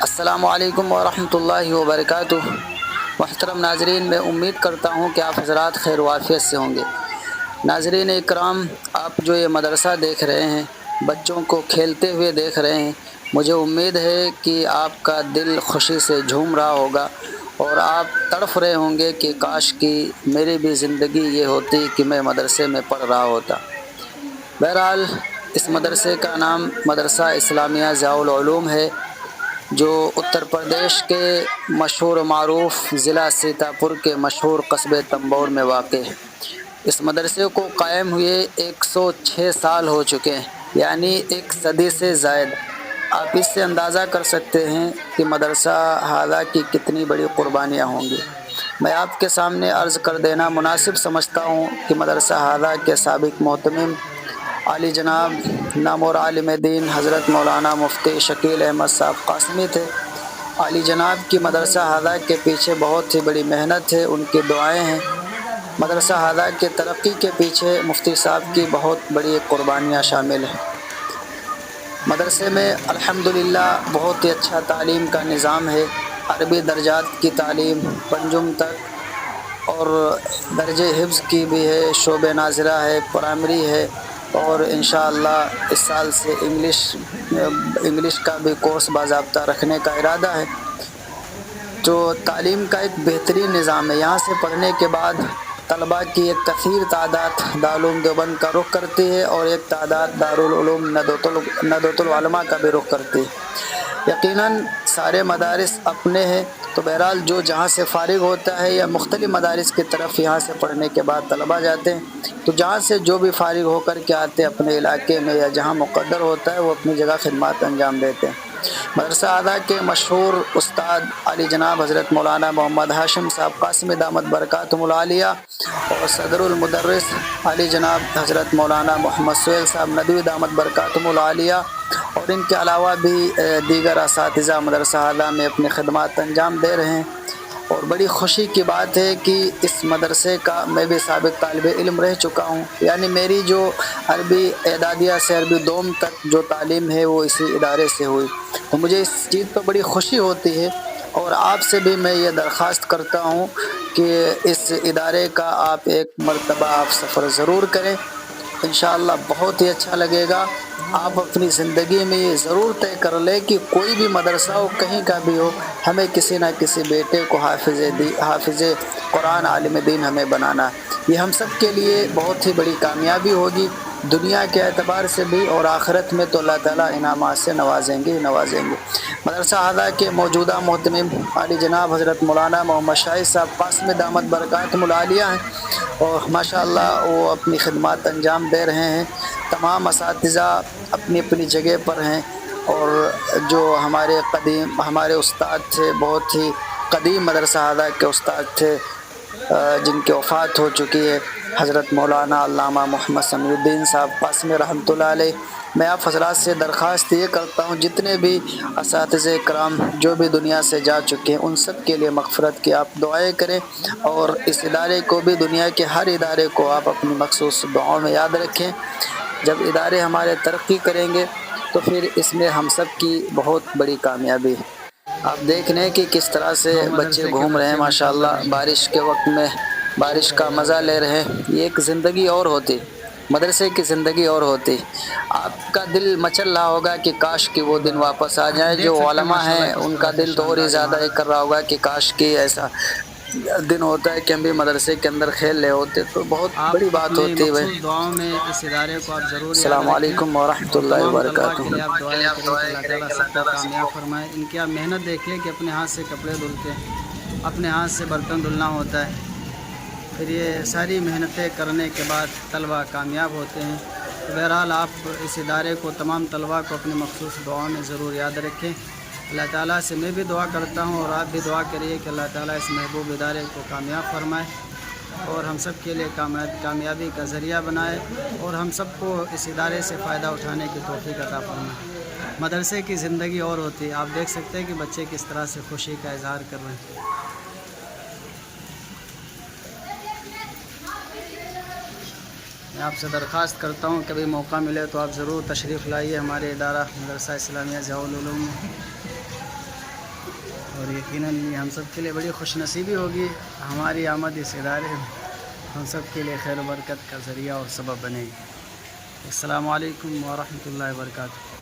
السلام علیکم ورحمۃ اللہ وبرکاتہ۔ محترم ناظرین، میں امید کرتا ہوں کہ آپ حضرات خیر و عافیت سے ہوں گے۔ ناظرین اکرام، آپ جو یہ مدرسہ دیکھ رہے ہیں، بچوں کو کھیلتے ہوئے دیکھ رہے ہیں، مجھے امید ہے کہ آپ کا دل خوشی سے جھوم رہا ہوگا اور آپ تڑپ رہے ہوں گے کہ کاش کہ میری بھی زندگی یہ ہوتی کہ میں مدرسے میں پڑھ رہا ہوتا۔ بہرحال اس مدرسے کا نام مدرسہ اسلامیہ ضیاء العلوم ہے، جو اتر پردیش کے مشہور و معروف ضلع سیتاپور کے مشہور قصبے تمبور میں واقع ہے۔ اس مدرسے کو قائم ہوئے 106 سال ہو چکے ہیں، یعنی ایک صدی سے زائد۔ آپ اس سے اندازہ کر سکتے ہیں کہ مدرسہ ہذا کی کتنی بڑی قربانیاں ہوں گی۔ میں آپ کے سامنے عرض کر دینا مناسب سمجھتا ہوں کہ مدرسہ ہذا کے سابق محتمم عالی جناب نامور عالم دین حضرت مولانا مفتی شکیل احمد صاحب قاسمی تھے۔ عالی جناب کی مدرسہ ہذا کے پیچھے بہت ہی بڑی محنت ہے، ان کی دعائیں ہیں۔ مدرسہ ہذا کے ترقی کے پیچھے مفتی صاحب کی بہت بڑی قربانیاں شامل ہیں۔ مدرسے میں الحمدللہ بہت ہی اچھا تعلیم کا نظام ہے۔ عربی درجات کی تعلیم پنجم تک اور درجہ حفظ کی بھی ہے، شعبہ ناظرہ ہے، پرائمری ہے، اور انشاءاللہ اس سال سے انگلش کا بھی کورس باضابطہ رکھنے کا ارادہ ہے۔ تو تعلیم کا ایک بہترین نظام ہے۔ یہاں سے پڑھنے کے بعد طلباء کی ایک کثیر تعداد دارالعلوم دیوبند کا رخ کرتی ہے اور ایک تعداد دارالعلوم ندوۃ العلماء کا بھی رخ کرتی ہے۔ یقیناً سارے مدارس اپنے ہیں، تو بہرحال جو جہاں سے فارغ ہوتا ہے یا مختلف مدارس کی طرف یہاں سے پڑھنے کے بعد طلباء جاتے ہیں، تو جہاں سے جو بھی فارغ ہو کر کے آتے ہیں اپنے علاقے میں یا جہاں مقدر ہوتا ہے وہ اپنی جگہ خدمات انجام دیتے ہیں۔ مدرسہ ہذا کے مشہور استاد علی جناب حضرت مولانا محمد ہاشم صاحب قاسمی دامت برکاتہم العالیہ اور صدر المدرس علی جناب حضرت مولانا محمد سہیل صاحب ندوی دامت برکاتہم العالیہ، اور ان کے علاوہ بھی دیگر اساتذہ مدرسہ ہذا میں اپنی خدمات انجام دے رہے ہیں۔ اور بڑی خوشی کی بات ہے کہ اس مدرسے کا میں بھی سابق طالب علم رہ چکا ہوں، یعنی میری جو عربی اعدادیہ سے عربی دوم تک جو تعلیم ہے وہ اسی ادارے سے ہوئی، تو مجھے اس چیز پر بڑی خوشی ہوتی ہے۔ اور آپ سے بھی میں یہ درخواست کرتا ہوں کہ اس ادارے کا آپ ایک مرتبہ آپ سفر ضرور کریں، انشاءاللہ بہت ہی اچھا لگے گا۔ آپ اپنی زندگی میں یہ ضرور طے کر لیں کہ کوئی بھی مدرسہ ہو، کہیں کا بھی ہو، ہمیں کسی نہ کسی بیٹے کو حافظ قرآن عالم دین ہمیں بنانا ہے۔ یہ ہم سب کے لیے بہت ہی بڑی کامیابی ہوگی، دنیا کے اعتبار سے بھی اور آخرت میں تو اللہ تعالیٰ انعامات سے نوازیں گے۔ مدرسہ ہذا کے موجودہ محتمم علی جناب حضرت مولانا محمد شاہد صاحب قاسمی دامت برکاتہم العالیہ ہیں، اور ماشاءاللہ وہ اپنی خدمات انجام دے رہے ہیں۔ تمام اساتذہ اپنی اپنی جگہ پر ہیں، اور جو ہمارے استاد تھے، بہت ہی قدیم مدرسہ ہذا کے استاد تھے جن کی وفات ہو چکی ہے، حضرت مولانا علامہ محمد سمیع الدین صاحب قاسمی رحمۃ اللہ علیہ۔ میں آپ حضرات سے درخواست یہ کرتا ہوں، جتنے بھی اساتذہ کرام جو بھی دنیا سے جا چکے ہیں ان سب کے لیے مغفرت کی آپ دعائیں کریں، اور اس ادارے کو بھی، دنیا کے ہر ادارے کو آپ اپنی مخصوص دعاؤں میں یاد رکھیں۔ جب ادارے ہمارے ترقی کریں گے تو پھر اس میں ہم سب کی بہت بڑی کامیابی ہے۔ آپ دیکھ لیں کہ کس طرح سے بچے گھوم رہے ہیں، ماشاءاللہ بارش کے وقت میں بارش کا مزہ لے رہے ہیں۔ یہ ایک زندگی اور ہوتی، مدرسے کی زندگی اور ہوتی۔ آپ کا دل مچل رہا ہوگا کہ کاش کہ وہ دن واپس آ جائیں۔ جو علماء ہیں ان کا دل تو اور ہی زیادہ یہ کر رہا ہوگا کہ کاش کہ ایسا دن ہوتا ہے کہ ہم بھی مدرسے کے اندر کھیل رہے ہوتے، تو بہت بڑی بات ہوتی ہے۔ دعاؤں میں اس ادارے کو آپ ضرور یاد السلام رکھیں، علیکم ورحمۃ اور اللہ تمام طلباء وبرکاتہ۔ کے لیے آپ دعائیں کریں کہ اللہ تعالیٰ سب کو کامیاب فرمائے۔ ان کی آپ محنت دیکھیں کہ اپنے ہاتھ سے کپڑے دھلتے ہیں، اپنے ہاتھ سے برتن دھلنا ہوتا ہے، پھر یہ ساری محنتیں کرنے کے بعد طلباء کامیاب ہوتے ہیں۔ تو بہرحال آپ اس ادارے کو، تمام طلباء کو اپنی مخصوص دعاؤں میں ضرور یاد رکھیں۔ اللہ تعالیٰ سے میں بھی دعا کرتا ہوں اور آپ بھی دعا کریے کہ اللہ تعالیٰ اس محبوب ادارے کو کامیاب فرمائے اور ہم سب کے لیے کامیابی کا ذریعہ بنائے، اور ہم سب کو اس ادارے سے فائدہ اٹھانے کی توفیق عطا فرمائے۔ مدرسے کی زندگی اور ہوتی ہے، آپ دیکھ سکتے ہیں کہ بچے کس طرح سے خوشی کا اظہار کر رہے ہیں۔ میں آپ سے درخواست کرتا ہوں کبھی موقع ملے تو آپ ضرور تشریف لائیے ہمارے ادارہ مدرسہ اسلامیہ ضیاء العلوم میں۔ یقیناً یہ ہم سب کے لیے بڑی خوش نصیبی ہوگی، ہماری آمد اس ادارے میں ہم سب کے لیے خیر و برکت کا ذریعہ اور سبب بنے گی۔ السلام علیکم ورحمۃ اللہ وبرکاتہ۔